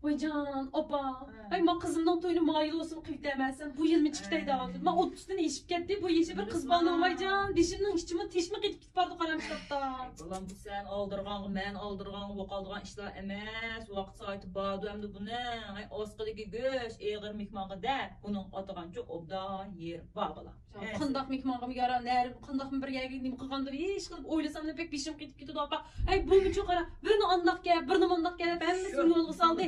Vay can, opa. Ay ma kızımdan toyunu mayıl olsun kıyıp demezsen. Bu yıl mı çıktıydı aldı. Ma 30'dan eşip gitti. Bu yeşil bir kız bana vay can. Dişimden hiçimi teşmik edip git bardı karamşlatta. Ulan bu sen aldırgan, men aldırgan, bu kaldırgan işler emes. Vaqt saati bağdı hem de bu ne? Ay asqıdaki göç, eğer mihmanı der. Bunun atıgan çok obda yer bağla. Qındaq mehmanım yarar, nərim, qındaq bir yerə gedim, qılğanda iş qılıb oylasam da pek bişim ketib ketdi apa. Ay bu mu çox ara, birini andaq gəl, birini mandaq gəl, həmməsini yolğa saldı.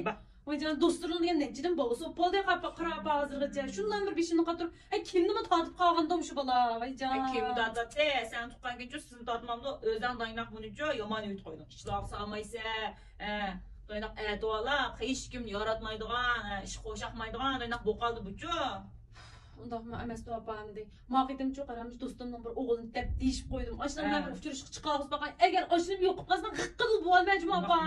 Vay can dostluğun degan necədən bolsa, polda qara hazırgıca. Şundan bir bişini qatırıb, ay kimni tatıb qalğanda şu bala, vay can. Kim da sen tutqan günce sizin tatmamda özən dayanaq bunu yaman üyüt qoydun. İşlaq salmaysa, dayanaq duala, hiç kim yaratmaydıgan, iş qoşaqmaydıgan dayanaq boqaldı bucu. Undaq mı əməs doğandı. Maqitim çox aramış dostumdan bir oğlunu dəb deyişib qoydum. Aşıdan bir uçuruş çıxaqız baxan. Əgər aşınım yox qazdan qıqqıl bu al məcmu apa.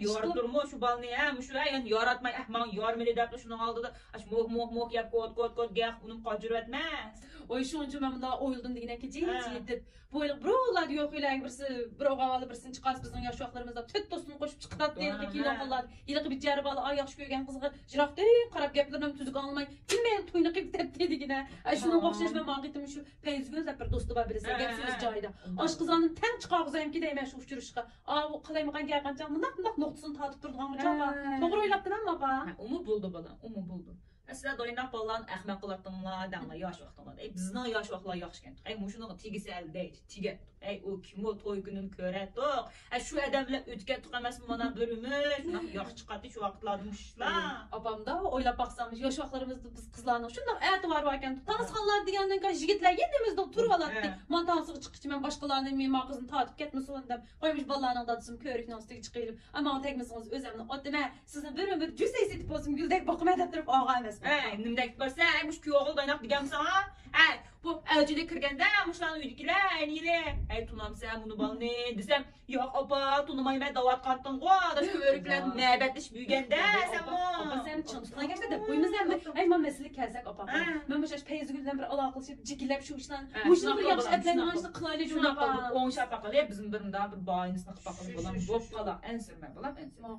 Yorub durmuş şu balını hem şu yani yaratmay ahman yarmeli dəb şunu aldı da aş moh yap kod gəx bunun qacır etməz. Oy şunca mən bunda oyuldum deyinə ki ceyciyedib. Boyluq brolar yox elə birisi bro qavalı birisini çıxas bizin yaş vaxtlarımızda tüt dostunu qoşub çıxdat deyirdi ki yoxlar. Yılıq bir cəri balı ay yaxşı görgən qızğı jiraqdı qarab gəplərəm tüzük almay. Bilməyən tuyunu qıb təbdi deginə. Ay şunun qoxşaş mən maqitim şu peyz gözlə bir dostu var birisi gəpsiz cayda. Aş qızanın tən çıxağızayım ki dəymə şu uçuruşqa. A bu qalaymağan gəlqan mındaq noxtusunu tatıb durduğan cama. Doğru oylatdın amma ba. Umu buldu bala, umu buldu. Mesela doynak balan ahmaq qılartınlar, danla yaş vaxtınlar. Bizden yaş vaxtlar yaxşıkən. Muşunu tigisi əldə tiget. O kim o toy günün körətdik. Şu ədəmlə ütkət tuqaməsin bana bölümüş. Yax çıxatdı şu vaxtlarmışlar. Apam da oylap baxsamış yaş vaxtlarımızda biz qızlarla şundaq əyat var varkən tanısqanlar deyəndən qan yigitlər yendimizdə turvalatdı. Man tanısıq çıxıcı mən başqalarının mema qızını tatib getməsin ondan. Qoymuş ballarının dadısım körüklə üstə çıxıyıb. Amma təqmisiniz özəmlə o demə sizin bir ömür cüsey setib olsun güldək baxım edətdirib ağa emas. Nimdək varsa muş ki oğul dayanaq digəm sana. Bu əlcədə kirgəndə muşlarını üydükilər əyniyle. Tunam sen bunu balını desem ya apa tunamay mən davat qantın qoa da körüklər məbətliş büyügəndə sen o. Apa sen çantına geçti de boyumuzdan mı? Ay mən məsələ kəlsək apa. Mən başa peyzgüldən bir alaqılışıb cigilləb şu işlə. Bu işlə bir yaxşı ətlərini hansı qılaylı şuna bax. On şapaqalı bizim birində bir bayınısını qıpaqalı balam. Boş qala ən sürmə balam ən sürmə.